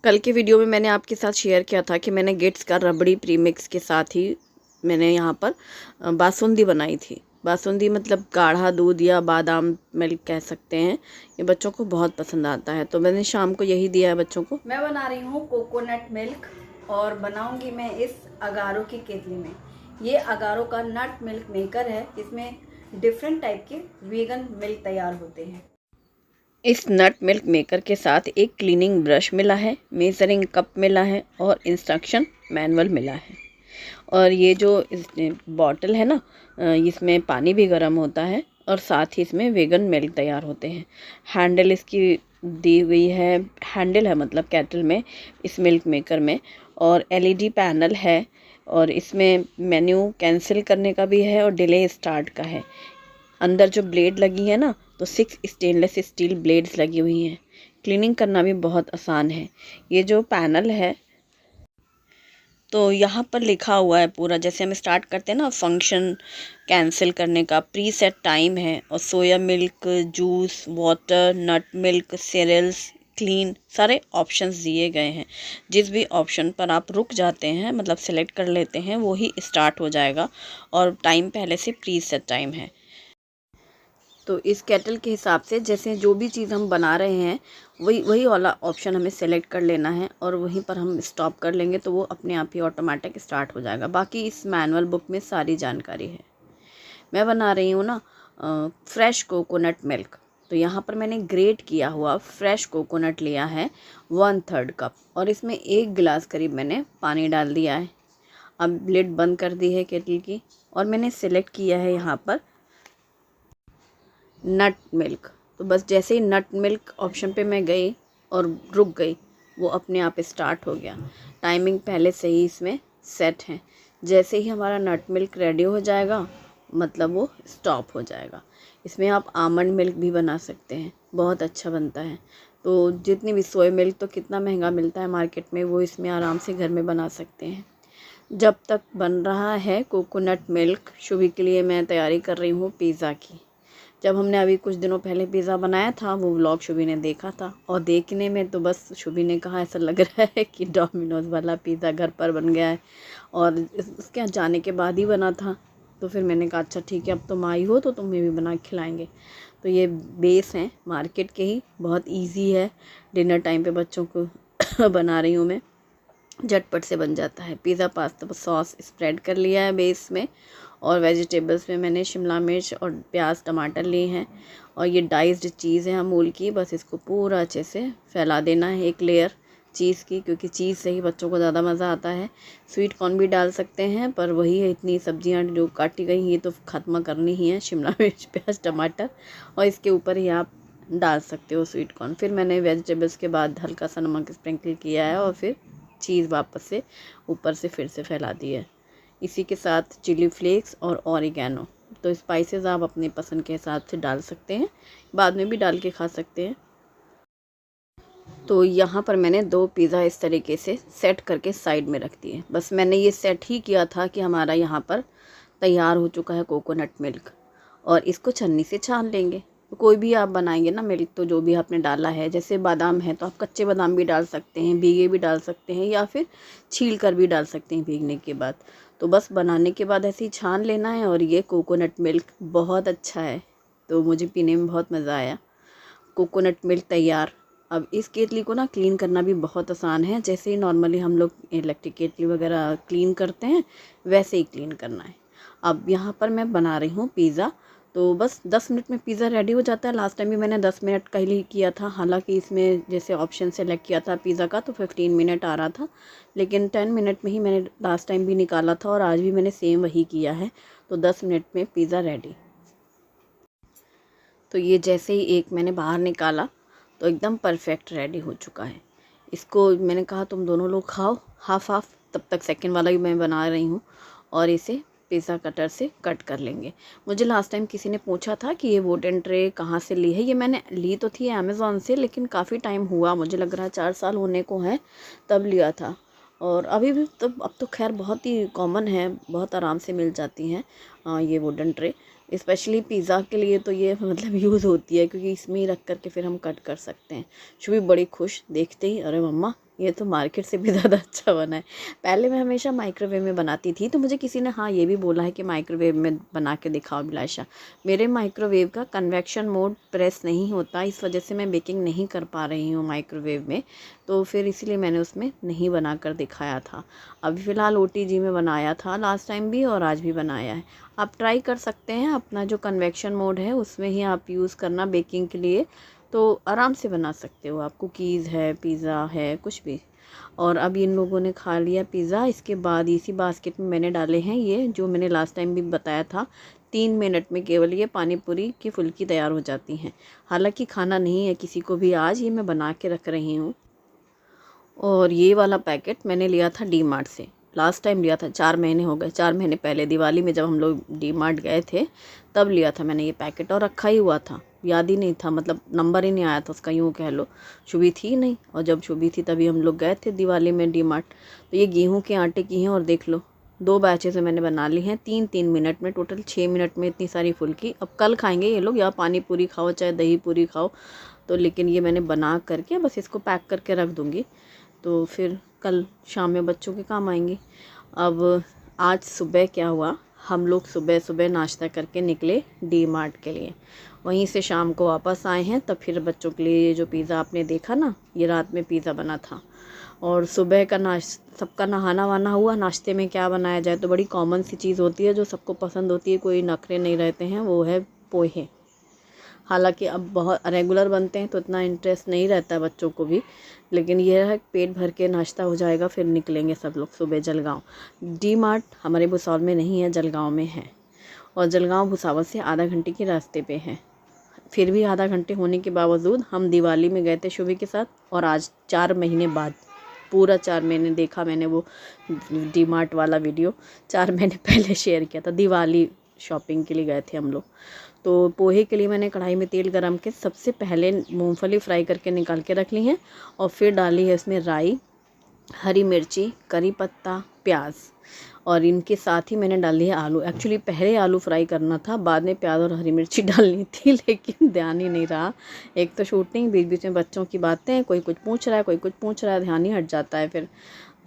कल के वीडियो में मैंने आपके साथ शेयर किया था कि मैंने गिट्स का रबड़ी प्रीमिक्स के साथ ही मैंने यहाँ पर बासुंदी बनाई थी। बासुंदी मतलब गाढ़ा दूध या बादाम मिल्क कह सकते हैं। ये बच्चों को बहुत पसंद आता है, तो मैंने शाम को यही दिया है बच्चों को। मैं बना रही हूँ कोकोनट मिल्क और बनाऊंगी मैं इस अगारो की केतली में। ये अगारो का नट मिल्क मेकर है। इसमें डिफरेंट टाइप के वीगन मिल्क तैयार होते हैं। इस नट मिल्क मेकर के साथ एक क्लीनिंग ब्रश मिला है, मेजरिंग कप मिला है और इंस्ट्रक्शन मैनुअल मिला है। और ये जो बॉटल है ना, इसमें पानी भी गर्म होता है और साथ ही इसमें वेगन मिल्क तैयार होते हैं। हैंडल इसकी दी हुई है, हैंडल है मतलब केटल में, इस मिल्क मेकर में। और एलईडी पैनल है और इसमें मेन्यू कैंसिल करने का भी है और डिले स्टार्ट का है। अंदर जो ब्लेड लगी है ना, तो 6 स्टेनलेस स्टील ब्लेड्स लगी हुई हैं। क्लीनिंग करना भी बहुत आसान है। ये जो पैनल है तो यहाँ पर लिखा हुआ है पूरा, जैसे हम स्टार्ट करते हैं ना फंक्शन कैंसिल करने का, प्री सेट टाइम है और सोया मिल्क, जूस, वाटर, नट मिल्क, सीरियल्स, क्लीन, सारे ऑप्शंस दिए गए हैं। जिस भी ऑप्शन पर आप रुक जाते हैं मतलब सेलेक्ट कर लेते हैं वो ही स्टार्ट हो जाएगा और टाइम पहले से प्री सेट टाइम है। तो इस केटल के हिसाब से जैसे जो भी चीज़ हम बना रहे हैं वही वाला ऑप्शन हमें सेलेक्ट कर लेना है और वहीं पर हम स्टॉप कर लेंगे तो वो अपने आप ही ऑटोमेटिक स्टार्ट हो जाएगा। बाकी इस मैनुअल बुक में सारी जानकारी है। मैं बना रही हूँ ना फ्रेश कोकोनट मिल्क। तो यहाँ पर मैंने ग्रेट किया हुआ फ्रेश कोकोनट लिया है 1/3 कप और इसमें 1 गिलास करीब मैंने पानी डाल दिया है। अब लिड बंद कर दी है केटल की और मैंने सेलेक्ट किया है यहाँ पर नट मिल्क। तो बस जैसे ही नट मिल्क ऑप्शन पे मैं गई और रुक गई, वो अपने आप स्टार्ट हो गया। टाइमिंग पहले से ही इसमें सेट है। जैसे ही हमारा नट मिल्क रेडी हो जाएगा मतलब वो स्टॉप हो जाएगा। इसमें आप आमंड मिल्क भी बना सकते हैं, बहुत अच्छा बनता है। तो जितनी भी सोया मिल्क तो कितना महंगा मिलता है मार्केट में, वो इसमें आराम से घर में बना सकते हैं। जब तक बन रहा है कोकोनट मिल्क, शुभी के लिए मैं तैयारी कर रही हूँ पिज़्ज़ा की। जब हमने अभी कुछ दिनों पहले पिज़्ज़ा बनाया था वो व्लॉग शुभी ने देखा था और देखने में तो बस शुभी ने कहा ऐसा लग रहा है कि डोमिनोज़ वाला पिज़्ज़ा घर पर बन गया है। और इसके यहाँ जाने के बाद ही बना था। तो फिर मैंने कहा अच्छा ठीक है, अब तुम आई हो तो तुम्हें भी बना के खिलाएंगे। तो ये बेस हैं मार्केट के ही, बहुत ईजी है। डिनर टाइम पे बच्चों को बना रही हूँ मैं, झटपट से बन जाता है। पिज़्ज़ा पास्ता सॉस स्प्रेड कर लिया है बेस में और वेजिटेबल्स में मैंने शिमला मिर्च और प्याज टमाटर लिए हैं और ये डाइस्ड चीज़ है अमूल की। बस इसको पूरा अच्छे से फैला देना है एक लेयर चीज़ की, क्योंकि चीज़ से ही बच्चों को ज़्यादा मज़ा आता है। स्वीट कॉर्न भी डाल सकते हैं पर वही है, इतनी सब्जियां जो काटी गई ये तो ख़त्म करनी ही है, शिमला मिर्च प्याज टमाटर, और इसके ऊपर ही आप डाल सकते हो स्वीट कॉर्न। फिर मैंने वेजिटेबल्स के बाद हल्का सा नमक स्प्रिंकल किया है और फिर चीज़ वापस से ऊपर से फिर से फैला दी है। इसी के साथ चिली फ्लेक्स और ऑरिगेनो। तो स्पाइसेस आप अपने पसंद के हिसाब से डाल सकते हैं, बाद में भी डाल के खा सकते हैं। तो यहाँ पर मैंने 2 पिज़्ज़ा इस तरीके से सेट करके साइड में रख दिए। बस मैंने ये सेट ही किया था कि हमारा यहाँ पर तैयार हो चुका है कोकोनट मिल्क और इसको छन्नी से छान लेंगे। तो कोई भी आप बनाएंगे ना मिल्क, तो जो भी आपने डाला है, जैसे बादाम है तो आप कच्चे बादाम भी डाल सकते हैं, भीगे भी डाल सकते हैं या फिर छील कर भी डाल सकते हैं भीगने के बाद। तो बस बनाने के बाद ऐसे ही छान लेना है और ये कोकोनट मिल्क बहुत अच्छा है, तो मुझे पीने में बहुत मज़ा आया। कोकोनट मिल्क तैयार। अब इस केतली को ना क्लीन करना भी बहुत आसान है, जैसे ही नॉर्मली हम लोग इलेक्ट्रिक केतली वगैरह क्लीन करते हैं वैसे ही क्लीन करना है। अब यहाँ पर मैं बना रही हूँ पिज़्ज़ा। तो बस 10 मिनट में पिज़्ज़ा रेडी हो जाता है। लास्ट टाइम भी मैंने 10 मिनट का ही किया था, हालांकि इसमें जैसे ऑप्शन सेलेक्ट किया था पिज़्ज़ा का तो 15 मिनट आ रहा था, लेकिन 10 मिनट में ही मैंने लास्ट टाइम भी निकाला था और आज भी मैंने सेम वही किया है। तो 10 मिनट में पिज़्ज़ा रेडी। तो ये जैसे ही एक मैंने बाहर निकाला तो एकदम परफेक्ट रेडी हो चुका है। इसको मैंने कहा तुम दोनों लोग खाओ हाफ हाफ, तब तक सेकंड वाला भी मैं बना रही हूँ और इसे पिज़्ज़ा कटर से कट कर लेंगे। मुझे लास्ट टाइम किसी ने पूछा था कि ये वुडन ट्रे कहाँ से ली है। ये मैंने ली तो थी अमेज़ॉन से, लेकिन काफ़ी टाइम हुआ, मुझे लग रहा है 4 साल होने को है तब लिया था। और अभी भी तो अब तो खैर बहुत ही कॉमन है, बहुत आराम से मिल जाती हैं ये वुडन ट्रे। स्पेशली पिज़्ज़ा के लिए तो ये मतलब यूज़ होती है, क्योंकि इसमें ही रख कर के फिर हम कट कर सकते हैं। शुभी बड़ी खुश देखते ही, अरे मम्मा ये तो मार्केट से भी ज़्यादा अच्छा बना है। पहले मैं हमेशा माइक्रोवेव में बनाती थी, तो मुझे किसी ने हाँ ये भी बोला है कि माइक्रोवेव में बना के दिखाओ अभिलाषा। मेरे माइक्रोवेव का कन्वेक्शन मोड प्रेस नहीं होता, इस वजह से मैं बेकिंग नहीं कर पा रही हूँ माइक्रोवेव में, तो फिर इसीलिए मैंने उसमें नहीं बना कर दिखाया था। अभी फ़िलहाल OTG में बनाया था लास्ट टाइम भी और आज भी बनाया है। आप ट्राई कर सकते हैं, अपना जो कन्वेक्शन मोड है उसमें ही आप यूज़ करना बेकिंग के लिए, तो आराम से बना सकते हो आप। कुकीज़ है, पिज़्ज़ा है, कुछ भी। और अब इन लोगों ने खा लिया पिज़्ज़ा। इसके बाद इसी बास्केट में मैंने डाले हैं ये जो मैंने लास्ट टाइम भी बताया था, 3 मिनट में केवल ये पानी पूरी की फुल्की तैयार हो जाती हैं। हालांकि खाना नहीं है किसी को भी आज, ये मैं बना के रख रही हूँ। और ये वाला पैकेट मैंने लिया था डी मार्ट से, लास्ट टाइम लिया था, 4 महीने हो गए, 4 महीने पहले दिवाली में जब हम लोग डी मार्ट गए थे तब लिया था मैंने ये पैकेट, और रखा ही हुआ था, याद ही नहीं था, मतलब नंबर ही नहीं आया था उसका, यूँ कह लो, छुबी थी नहीं। और जब छुबी थी तभी हम लोग गए थे दिवाली में डी मार्ट। तो ये गेहूँ के आटे की हैं और देख लो 2 बैचेस में मैंने बना ली हैं, 3-3 मिनट में, टोटल 6 मिनट में इतनी सारी फुल्की। अब कल खाएंगे ये लोग, या पानी पूरी खाओ चाहे दही पूरी खाओ, तो लेकिन ये मैंने बना करके बस इसको पैक करके रख दूँगी, तो फिर कल शाम में बच्चों के काम आएंगी। अब आज सुबह क्या हुआ, हम लोग सुबह सुबह नाश्ता करके निकले डी मार्ट के लिए, वहीं से शाम को वापस आए हैं। तब फिर बच्चों के लिए ये जो पिज़्ज़ा आपने देखा ना, ये रात में पिज़्ज़ा बना था। और सुबह का सबका नहाना वहाना हुआ। नाश्ते में क्या बनाया जाए, तो बड़ी कॉमन सी चीज़ होती है जो सबको पसंद होती है, कोई नखरे नहीं रहते हैं, वो है पोहे। हालांकि अब बहुत रेगुलर बनते हैं तो इतना इंटरेस्ट नहीं रहता है बच्चों को भी, लेकिन यह है पेट भर के नाश्ता हो जाएगा, फिर निकलेंगे सब लोग सुबह जलगांव। डी मार्ट हमारे भुसावल में नहीं है, जलगांव में है, और जलगांव भुसावल से आधा घंटे के रास्ते पे है। फिर भी आधा घंटे होने के बावजूद हम दिवाली में गए थे शुभी के साथ, और आज 4 महीने बाद, पूरा 4 महीने देखा मैंने वो डी मार्ट वाला वीडियो, 4 महीने पहले शेयर किया था, दिवाली शॉपिंग के लिए गए थे हम लोग। तो पोहे के लिए मैंने कढ़ाई में तेल गरम के सबसे पहले मूंगफली फ्राई करके निकाल के रख ली है, और फिर डाली है इसमें राई, हरी मिर्ची, करी पत्ता, प्याज, और इनके साथ ही मैंने डाली है आलू। एक्चुअली पहले आलू फ्राई करना था, बाद में प्याज और हरी मिर्ची डालनी थी, लेकिन ध्यान ही नहीं रहा। एक तो शूटिंग, बीच बीच में बच्चों की बातें, कोई कुछ पूछ रहा है, कोई कुछ पूछ रहा है, ध्यान ही हट जाता है फिर।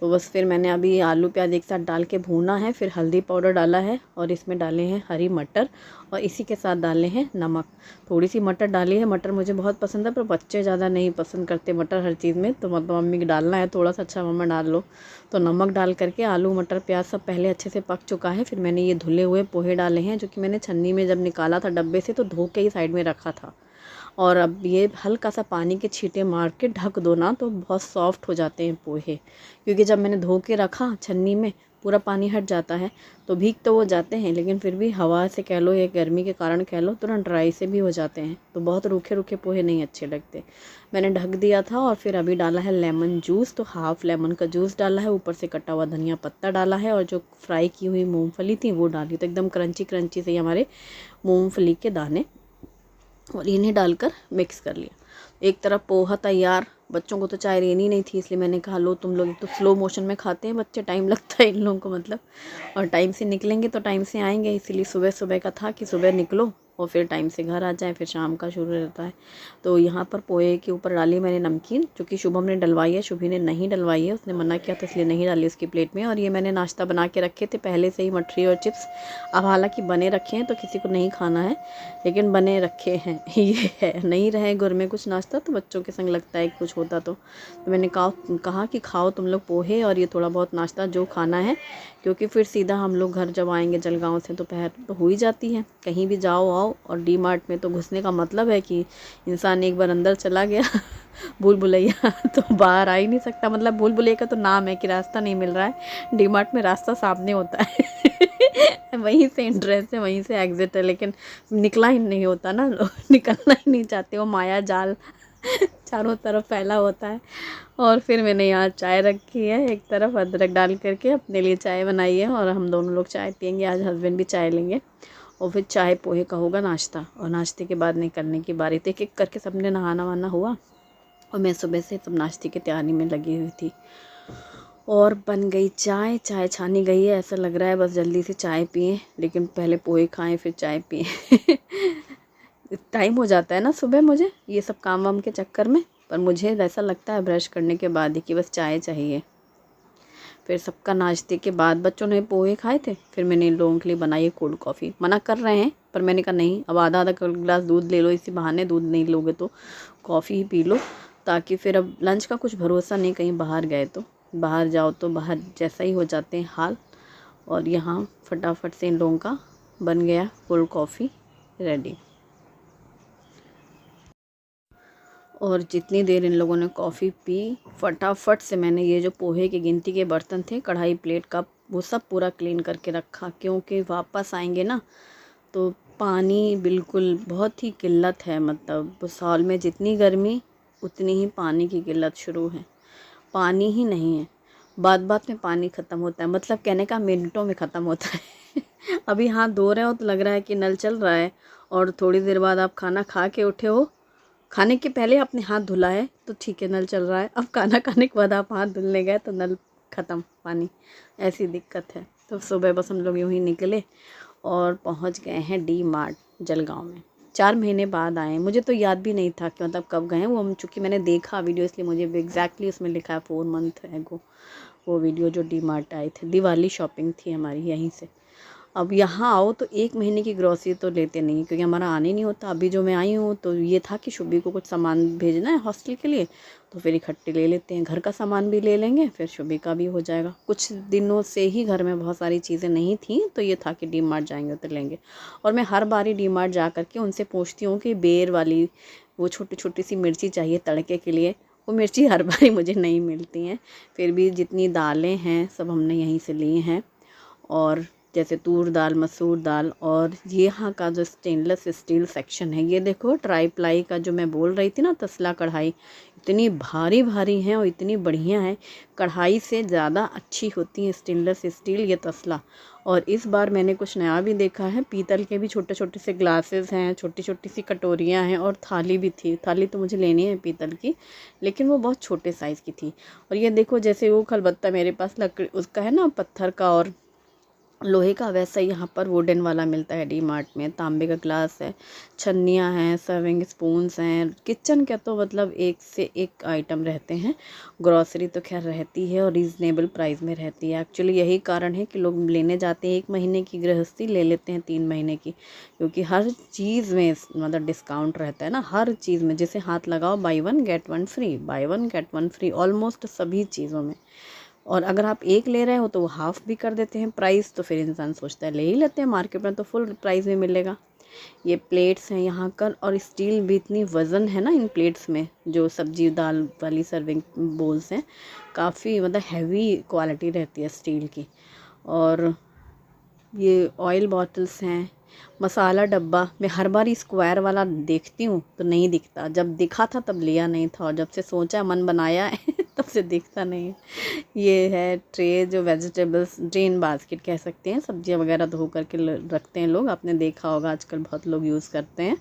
तो बस फिर मैंने अभी आलू प्याज एक साथ डाल के भूना है, फिर हल्दी पाउडर डाला है, और इसमें डाले हैं हरी मटर, और इसी के साथ डाले हैं नमक। थोड़ी सी मटर डाली है, मटर मुझे बहुत पसंद है, पर बच्चे ज़्यादा नहीं पसंद करते मटर हर चीज़ में, तो मतलब मम्मी को डालना है थोड़ा सा, अच्छा मम्मा डाल लो। तो नमक डाल करके आलू मटर प्याज सब पहले अच्छे से पक चुका है। फिर मैंने ये धुले हुए पोहे डाले हैं, जो कि मैंने छन्नी में जब निकाला था डब्बे से तो धो के ही साइड में रखा था। और अब ये हल्का सा पानी के छींटे मार के ढक दो ना, तो बहुत सॉफ्ट हो जाते हैं पोहे, क्योंकि जब मैंने धो के रखा छन्नी में पूरा पानी हट जाता है, तो भीग तो वो जाते हैं, लेकिन फिर भी हवा से कह लो या गर्मी के कारण कह लो, तुरंत ड्राई से भी हो जाते हैं, तो बहुत रूखे रूखे पोहे नहीं अच्छे लगते। मैंने ढक दिया था, और फिर अभी डाला है लेमन जूस, तो हाफ लेमन का जूस डाला है, ऊपर से कटा हुआ धनिया पत्ता डाला है, और जो फ्राई की हुई मूँगफली थी वो डाली, तो एकदम क्रंची क्रंची से हमारे मूँगफली के दाने, और इन्हें डालकर मिक्स कर लिया। एक तरफ पोहा तैयार, बच्चों को तो चाय लेनी नहीं थी, इसलिए मैंने कहा लो तुम लोग, तो स्लो मोशन में खाते हैं बच्चे, टाइम लगता है इन लोगों को मतलब, और टाइम से निकलेंगे तो टाइम से आएंगे, इसीलिए सुबह सुबह का था कि सुबह निकलो और फिर टाइम से घर आ जाए, फिर शाम का शुरू रहता है। तो यहाँ पर पोहे के ऊपर डाली मैंने नमकीन, जो कि शुभम ने डलवाई है, शुभी ने नहीं डलवाई है, उसने मना किया था इसलिए नहीं डाली उसकी प्लेट में। और ये मैंने नाश्ता बना के रखे थे पहले से ही, मठरी और चिप्स। अब हालांकि बने रखे हैं तो किसी को नहीं खाना है, लेकिन बने रखे हैं ये है, नहीं रहे घर में कुछ नाश्ता तो बच्चों के संग लगता है कि कुछ होता तो मैंने कहा कि खाओ तुम लोग पोहे और ये थोड़ा बहुत नाश्ता जो खाना है, क्योंकि फिर सीधा हम लोग घर जब आएंगे जलगांव से, दोपहर तो हो ही जाती है, कहीं भी जाओ आओ। और डी मार्ट में तो घुसने का मतलब है कि इंसान एक बार अंदर चला गया भूल भुलैया तो बाहर आ ही नहीं सकता। मतलब भूल भुलैया का तो नाम है कि रास्ता नहीं मिल रहा है, डी मार्ट में रास्ता सामने होता है वहीं से एंट्रेंस है, वहीं से एग्जिट है, लेकिन निकला ही नहीं होता ना, लोग निकलना ही नहीं चाहते, वो माया जाल चारों तरफ फैला होता है। और फिर मैंने यहाँ चाय रखी है, एक तरफ अदरक डाल करके अपने लिए चाय बनाई है, और हम दोनों लोग चाय पियेंगे, आज हस्बैंड भी चाय लेंगे, और फिर चाय पोहे का होगा नाश्ता, और नाश्ते के बाद निकलने की बारी। तो एक एक करके सबने नहाना वाना हुआ, और मैं सुबह से सब नाश्ते की तैयारी में लगी हुई थी। और बन गई चाय, चाय छानी गई है, ऐसा लग रहा है बस जल्दी से चाय पिएं, लेकिन पहले पोहे खाएं फिर चाय पिएं टाइम हो जाता है ना सुबह मुझे ये सब काम वाम के चक्कर में, पर मुझे ऐसा लगता है ब्रश करने के बाद ही कि बस चाय चाहिए। फिर सबका नाश्ते के बाद बच्चों ने पोहे खाए थे, फिर मैंने इन लोगों के लिए बनाई कोल्ड कॉफ़ी। मना कर रहे हैं पर मैंने कहा नहीं, अब आधा आधा गिलास दूध ले लो, इसी बहाने दूध नहीं लोगे तो कॉफ़ी ही पी लो, ताकि फिर अब लंच का कुछ भरोसा नहीं, कहीं बाहर गए तो, बाहर जाओ तो बाहर जैसा ही हो जाते हैं हाल। और यहाँ फटाफट से इन लोगों का बन गया कोल्ड कॉफ़ी रेडी। और जितनी देर इन लोगों ने कॉफ़ी पी, फटाफट से मैंने ये जो पोहे की गिनती के बर्तन थे, कढ़ाई, प्लेट, कप, वो सब पूरा क्लीन करके रखा, क्योंकि वापस आएंगे ना तो पानी बिल्कुल बहुत ही किल्लत है। मतलब साल में जितनी गर्मी उतनी ही पानी की किल्लत शुरू है। पानी ही नहीं है, बात बात में पानी ख़त्म होता है, मतलब कहने का मिनटों में ख़त्म होता है। अभी हाथ धो रहे हो तो लग रहा है कि नल चल रहा है, और थोड़ी देर बाद आप खाना खा के उठे हो, खाने के पहले आपने हाथ धुला है तो ठीक है, नल चल रहा है। अब खाना खाने के बाद आप हाथ धुलने गए तो नल ख़त्म पानी, ऐसी दिक्कत है। तो सुबह बस हम लोग यूँ ही निकले और पहुंच गए हैं डी मार्ट जलगांव में। 4 महीने बाद आए। मुझे तो याद भी नहीं था कि मतलब कब गए हैं वो, चूँकि मैंने देखा वीडियो इसलिए मुझे एग्जैक्टली उसमें लिखा है 4 मंथ एगो वो वीडियो जो डी मार्ट आए थे। दिवाली शॉपिंग थी हमारी यहीं से। अब यहाँ आओ तो 1 महीने की ग्रॉसरी तो लेते नहीं, क्योंकि हमारा आने नहीं होता। अभी जो मैं आई हूँ तो ये था कि शुभी को कुछ सामान भेजना है हॉस्टल के लिए, तो फिर इकट्ठे ले लेते हैं, घर का सामान भी ले लेंगे, फिर शुभी का भी हो जाएगा। कुछ दिनों से ही घर में बहुत सारी चीज़ें नहीं थी, तो ये था कि डी मार्ट जाएंगे तो लेंगे। और मैं हर बार ही डी मार्ट जा करके उनसे पूछती हूँ कि बेर वाली वो छोटी छोटी सी मिर्ची चाहिए तड़के के लिए। वो मिर्ची हर बार मुझे नहीं मिलती हैं। फिर भी जितनी दालें हैं सब हमने यहीं से ली हैं, और जैसे तूर दाल, मसूर दाल। और ये यहाँ का जो स्टेनलेस स्टील सेक्शन है, ये देखो ट्राई प्लाई का जो मैं बोल रही थी ना, तसला कढ़ाई, इतनी भारी भारी हैं और इतनी बढ़िया है। कढ़ाई से ज़्यादा अच्छी होती है स्टेनलेस स्टील ये तसला। और इस बार मैंने कुछ नया भी देखा है, पीतल के भी छोटे छोटे से ग्लासेस हैं, छोटी छोटी सी कटोरियाँ हैं, और थाली भी थी। थाली तो मुझे लेनी है पीतल की, लेकिन वो बहुत छोटे साइज़ की थी। और ये देखो जैसे वो खलबत्ता मेरे पास लकड़ी उसका है ना, पत्थर का और लोहे का, वैसा ही यहाँ पर वुडन वाला मिलता है डी मार्ट में। तांबे का ग्लास है, छन्नियाँ हैं, सर्विंग स्पून्स हैं। किचन का तो मतलब एक से एक आइटम रहते हैं। ग्रॉसरी तो खैर रहती है और रीज़नेबल प्राइस में रहती है। एक्चुअली यही कारण है कि लोग लेने जाते हैं 1 महीने की गृहस्थी, ले लेते हैं 3 महीने की, क्योंकि हर चीज़ में मतलब डिस्काउंट रहता है ना, हर चीज़ में। जैसे हाथ लगाओ buy 1 get 1 free, buy 1 get 1 free, almost सभी चीज़ों में। और अगर आप एक ले रहे हो तो वो हाफ़ भी कर देते हैं प्राइस, तो फिर इंसान सोचता है ले ही लेते हैं, मार्केट में तो फुल प्राइस में मिलेगा। ये प्लेट्स हैं यहाँ कर, और स्टील भी इतनी वज़न है ना इन प्लेट्स में, जो सब्जी दाल वाली सर्विंग बोल्स हैं, काफ़ी मतलब हैवी क्वालिटी रहती है स्टील की। और ये ऑयल बॉटल्स हैं, मसाला डब्बा। मैं हर बार स्क्वायर वाला देखती हूँ तो नहीं दिखता, जब दिखा था तब लिया नहीं था, और जब से सोचा मन बनाया है तब से दिखता नहीं है। ये है ट्रे, जो वेजिटेबल्स ड्रेन बास्केट कह सकते हैं, सब्जियां वगैरह धो करके रखते हैं लोग। आपने देखा होगा आजकल बहुत लोग यूज़ करते हैं।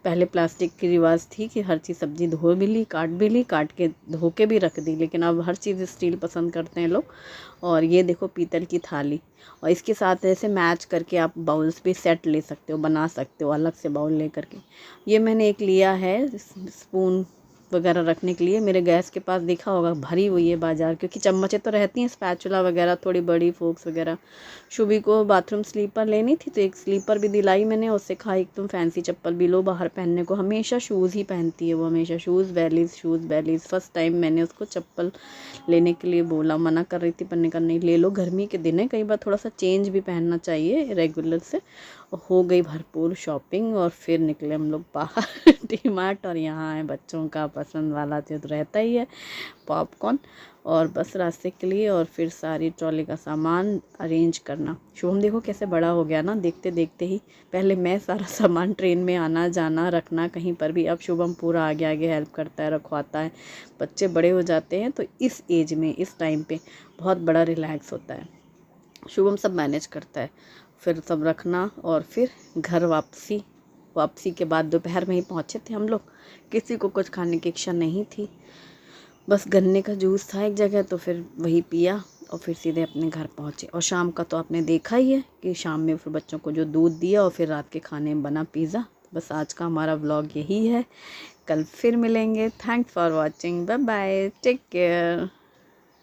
पहले प्लास्टिक की रिवाज थी कि हर चीज़ सब्जी धो भी ली, काट भी ली, काट के धो के भी रख दी, लेकिन अब हर चीज़ स्टील पसंद करते हैं लोग। और ये देखो पीतल की थाली, और इसके साथ ऐसे मैच करके आप बाउल्स भी सेट ले सकते हो, बना सकते हो अलग से बाउल ले करके। ये मैंने एक लिया है स्पून वगैरह रखने के लिए, मेरे गैस के पास देखा होगा भरी हुई है बाज़ार, क्योंकि चम्मचें तो रहती हैं, स्पैचुला वगैरह थोड़ी बड़ी, फोक्स वगैरह। शुभी को बाथरूम स्लीपर लेनी थी तो एक स्लीपर भी दिलाई मैंने, उससे कहा एकदम फैंसी चप्पल भी लो बाहर पहनने को। हमेशा शूज़ ही पहनती है वो, हमेशा शूज़ बैलीज़। फर्स्ट टाइम मैंने उसको चप्पल लेने के लिए बोला, मना कर रही थी, पन्ने का नहीं ले लो, गर्मी के दिन है, कई बार थोड़ा सा चेंज भी पहनना चाहिए रेगुलर से। हो गई भरपूर शॉपिंग, और फिर निकले हम लोग बाहर डी मार्ट। और यहाँ है बच्चों का पसंद वाला जो रहता ही है, पॉपकॉर्न, और बस रास्ते के लिए, और फिर सारी ट्रॉली का सामान अरेंज करना। शुभम देखो कैसे बड़ा हो गया ना देखते देखते ही। पहले मैं सारा सामान ट्रेन में आना जाना रखना कहीं पर भी, अब शुभम पूरा आगे आगे हेल्प करता है, रखवाता है। बच्चे बड़े हो जाते हैं तो इस एज में, इस टाइम पे बहुत बड़ा रिलैक्स होता है। शुभम सब मैनेज करता है, फिर सब रखना, और फिर घर वापसी के बाद दोपहर में ही पहुँचे थे हम लोग। किसी को कुछ खाने की इच्छा नहीं थी, बस गन्ने का जूस था एक जगह, तो फिर वही पिया और फिर सीधे अपने घर पहुँचे। और शाम का तो आपने देखा ही है कि शाम में फिर बच्चों को जो दूध दिया, और फिर रात के खाने में बना पिज़्ज़ा। बस आज का हमारा व्लॉग यही है। कल फिर मिलेंगे। Thanks for watching, bye bye, take care.